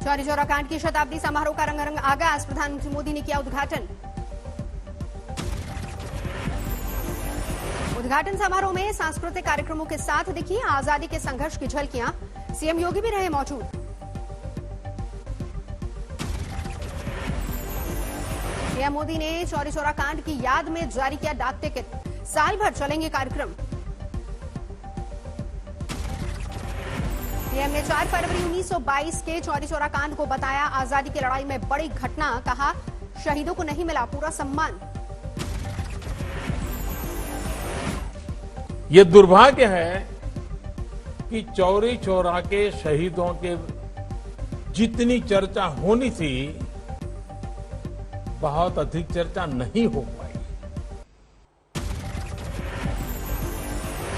चौरी चौरा कांड की शताब्दी समारोह का रंगारंग आगाज, प्रधानमंत्री मोदी ने किया उद्घाटन। उद्घाटन समारोह में सांस्कृतिक कार्यक्रमों के साथ दिखी आजादी के संघर्ष की झलकियां, सीएम योगी भी रहे मौजूद। पीएम मोदी ने चौरी चौरा कांड की याद में जारी किया डाक टिकट, साल भर चलेंगे कार्यक्रम। पीएम ने 4 फरवरी 1922 के चौरी चौरा कांड को बताया आजादी की लड़ाई में बड़ी घटना, कहा शहीदों को नहीं मिला पूरा सम्मान। ये दुर्भाग्य है कि चौरी चौरा के शहीदों के जितनी चर्चा होनी थी, बहुत अधिक चर्चा नहीं हो पाई।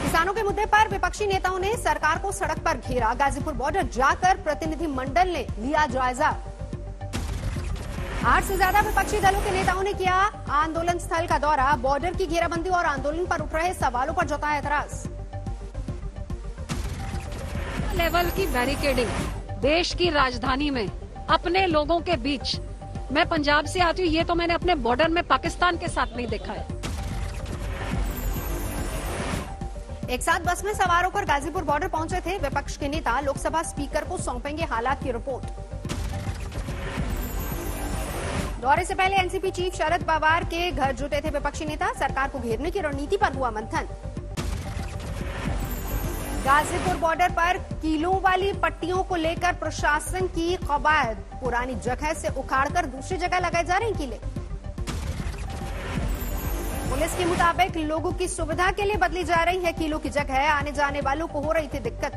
किसानों के मुद्दे पर विपक्षी नेताओं ने सरकार को सड़क पर घेरा, गाजीपुर बॉर्डर जाकर प्रतिनिधिमंडल ने लिया जायजा। 8 से ज्यादा विपक्षी दलों के नेताओं ने किया आंदोलन स्थल का दौरा, बॉर्डर की घेराबंदी और आंदोलन पर उठ रहे सवालों पर जताया एतराज। लेवल की बैरिकेडिंग देश की राजधानी में अपने लोगों के बीच, मैं पंजाब से आती हूँ, ये तो मैंने अपने बॉर्डर में पाकिस्तान के साथ नहीं देखा है। एक साथ बस में सवार होकर गाजीपुर बॉर्डर पहुंचे थे विपक्ष के नेता, लोकसभा स्पीकर को सौंपेंगे हालात की रिपोर्ट। दौरे से पहले एनसीपी चीफ शरद पवार के घर जुटे थे विपक्षी नेता, सरकार को घेरने की रणनीति पर हुआ मंथन। गाजीपुर बॉर्डर पर कीलों वाली पट्टियों को लेकर प्रशासन की कवायद, पुरानी जगह से उखाड़कर दूसरी जगह लगाए जा रहे हैं कीले। पुलिस के मुताबिक लोगों की सुविधा के लिए बदली जा रही है कीलों की जगह, आने जाने वालों को हो रही थी दिक्कत।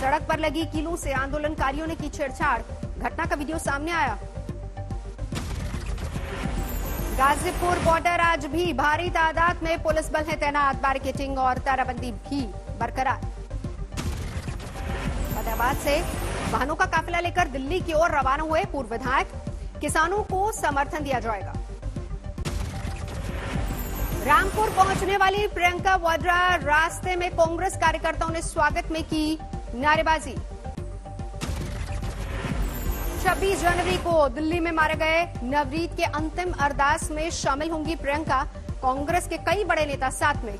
सड़क पर लगी कीलों से आंदोलनकारियों ने की छेड़छाड़, घटना का वीडियो सामने आया। गाजीपुर बॉर्डर आज भी भारी तादाद में पुलिस बल है तैनात, बैरिकेडिंग और ताराबंदी भी बरकरार। फतेहाबाद से वाहनों का काफिला लेकर दिल्ली की ओर रवाना हुए पूर्व विधायक, किसानों को समर्थन दिया जाएगा। रामपुर पहुंचने वाली प्रियंका वाड्रा, रास्ते में कांग्रेस कार्यकर्ताओं ने स्वागत में की नारेबाजी। 26 जनवरी को दिल्ली में मारे गए नवरीत के अंतिम अरदास में शामिल होंगी प्रियंका, कांग्रेस के कई बड़े नेता साथ में।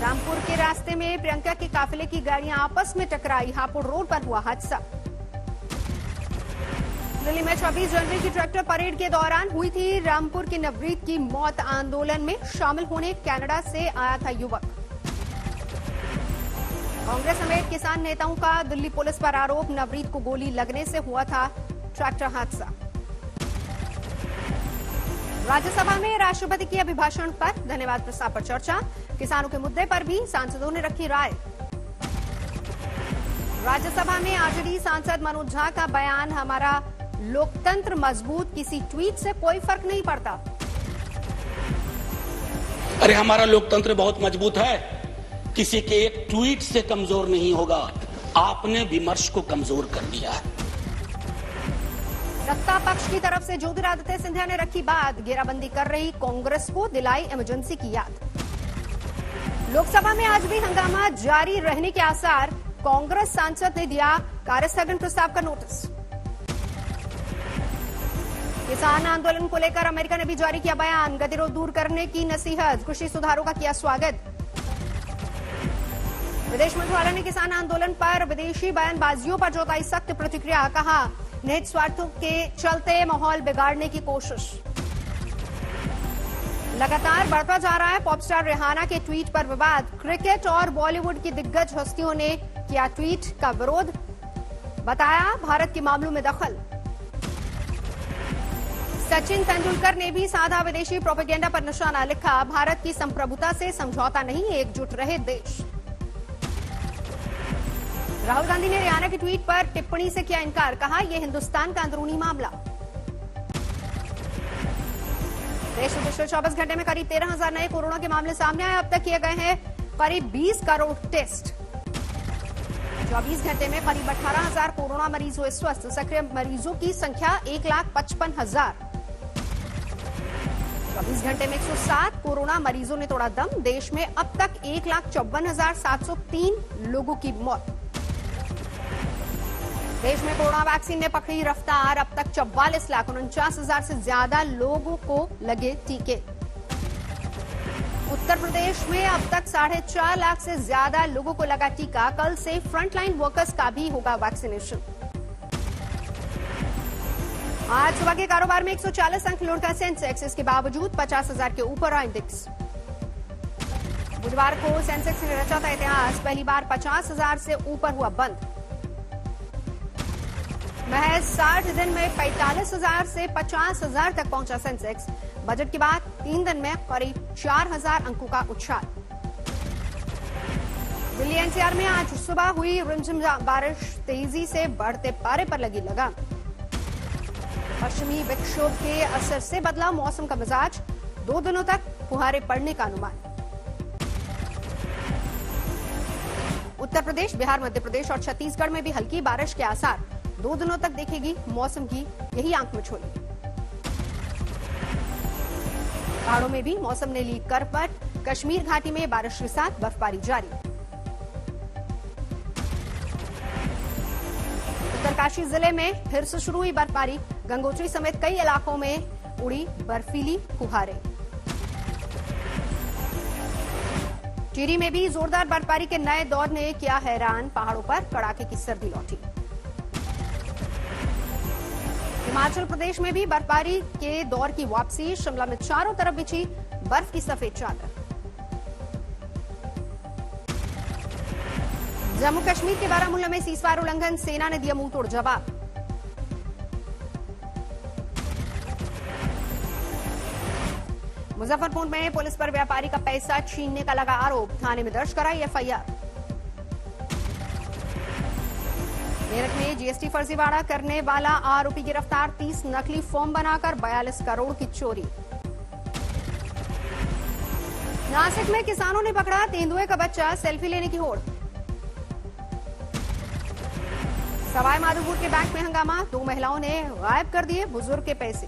रामपुर के रास्ते में प्रियंका के काफिले की गाड़ियां आपस में टकराई, हापुड़ रोड पर हुआ हादसा। दिल्ली में 26 जनवरी की ट्रैक्टर परेड के दौरान हुई थी रामपुर की नवरीत की मौत, आंदोलन में शामिल होने कनाडा से आया था युवक। कांग्रेस समेत किसान नेताओं का दिल्ली पुलिस पर आरोप, नवरीत को गोली लगने से हुआ था ट्रैक्टर हादसा। राज्यसभा में राष्ट्रपति के अभिभाषण पर धन्यवाद प्रस्ताव पर चर्चा, किसानों के मुद्दे पर भी सांसदों ने रखी राय। राज्यसभा में आरजेडी सांसद मनोज झा का बयान, हमारा लोकतंत्र मजबूत, किसी ट्वीट से कोई फर्क नहीं पड़ता। अरे हमारा लोकतंत्र बहुत मजबूत है, किसी के एक ट्वीट से कमजोर नहीं होगा। आपने विमर्श को कमजोर कर दिया है। सत्ता पक्ष की तरफ से ज्योतिरादित्य सिंधिया ने रखी बात, घेराबंदी कर रही कांग्रेस को दिलाई इमरजेंसी की याद। लोकसभा में आज भी हंगामा जारी रहने के आसार, कांग्रेस सांसद ने दिया कार्यस्थगन प्रस्ताव का नोटिस। किसान आंदोलन को लेकर अमेरिका ने भी जारी किया बयान, गतिरोध दूर करने की नसीहत, कृषि सुधारों का किया स्वागत। विदेश मंत्रालय ने किसान आंदोलन पर विदेशी बयानबाजियों पर जताई सख्त प्रतिक्रिया, कहा निहित स्वार्थों के चलते माहौल बिगाड़ने की कोशिश। लगातार बढ़ता जा रहा है पॉपस्टार रिहाना के ट्वीट पर विवाद, क्रिकेट और बॉलीवुड की दिग्गज हस्तियों ने किया ट्वीट का विरोध, बताया भारत के मामलों में दखल। सचिन तेंदुलकर ने भी साधा विदेशी प्रोपेगेंडा पर निशाना, लिखा भारत की संप्रभुता से समझौता नहीं, एकजुट रहे देश। राहुल गांधी ने रियाना की ट्वीट पर टिप्पणी से किया इनकार, कहा यह हिंदुस्तान का अंदरूनी मामला। देश में पिछले 24 घंटे में करीब 13,000 नए कोरोना के मामले सामने आए, अब तक किए गए हैं करीब 20 करोड़ टेस्ट। 24 घंटे में करीब 18,000 कोरोना मरीज हुए स्वस्थ, सक्रिय मरीजों की संख्या 1,55,000। 24 घंटे में 107 कोरोना मरीजों ने तोड़ा दम। देश में अब तक 1,54,703 लोगों की मौत। देश में कोरोना वैक्सीन ने पकड़ी रफ्तार। अब तक 44,49,000 से ज्यादा लोगों को लगे टीके। उत्तर प्रदेश में अब तक 4.5 लाख से ज्यादा लोगों को लगा टीका। कल से फ्रंटलाइन वर्कर्स का भी होगा वैक्सीनेशन। आज सुबह के कारोबार में 140 अंक लुढ़का सेंसेक्स, इसके बावजूद 50,000 के ऊपर रहा इंडेक्स। बुधवार को सेंसेक्स ने रचा था इतिहास, पहली बार 50,000 से ऊपर हुआ बंद। महज 60 दिन में 45,000 से 50,000 तक पहुंचा सेंसेक्स। बजट के बाद 3 दिन में करीब 4,000 अंकों का उछाल। दिल्ली एनसीआर में आज सुबह हुई रिमझिम बारिश तेजी से बढ़ते पारे पर लगी लगाम। पश्चिमी विक्षोभ के असर से बदला मौसम का मिजाज, 2 दिनों तक फुहारे पड़ने का अनुमान। उत्तर प्रदेश, बिहार, मध्य प्रदेश और छत्तीसगढ़ में भी हल्की बारिश के आसार। 2 दिनों तक देखेगी मौसम की यही आंख मिचोली। पहाड़ों में भी मौसम ने ली करवट। कश्मीर घाटी में बारिश के साथ बर्फबारी जारी। उत्तरकाशी जिले में फिर से शुरू हुई बर्फबारी। गंगोत्री समेत कई इलाकों में उड़ी बर्फीली फुहारें। टिहरी में भी जोरदार बर्फबारी के नए दौर ने किया हैरान। पहाड़ों पर कड़ाके की सर्दी लौटी। हिमाचल प्रदेश में भी बर्फबारी के दौर की वापसी। शिमला में चारों तरफ बिछी बर्फ की सफेद चादर। जम्मू कश्मीर के बारामूला में सीजफायर उल्लंघन, सेना ने दिया मुंहतोड़ जवाब। मुजफ्फरपुर में पुलिस पर व्यापारी का पैसा छीनने का लगा आरोप। थाने में दर्ज कराई एफआईआर। मेरठ में जीएसटी फर्जीवाड़ा करने वाला आरोपी गिरफ्तार। 30 नकली फॉर्म बनाकर 42 करोड़ की चोरी। नासिक में किसानों ने पकड़ा तेंदुए का बच्चा, सेल्फी लेने की होड़। सवाई माधोपुर के बैंक में हंगामा, 2 महिलाओं ने गायब कर दिए बुजुर्ग के पैसे।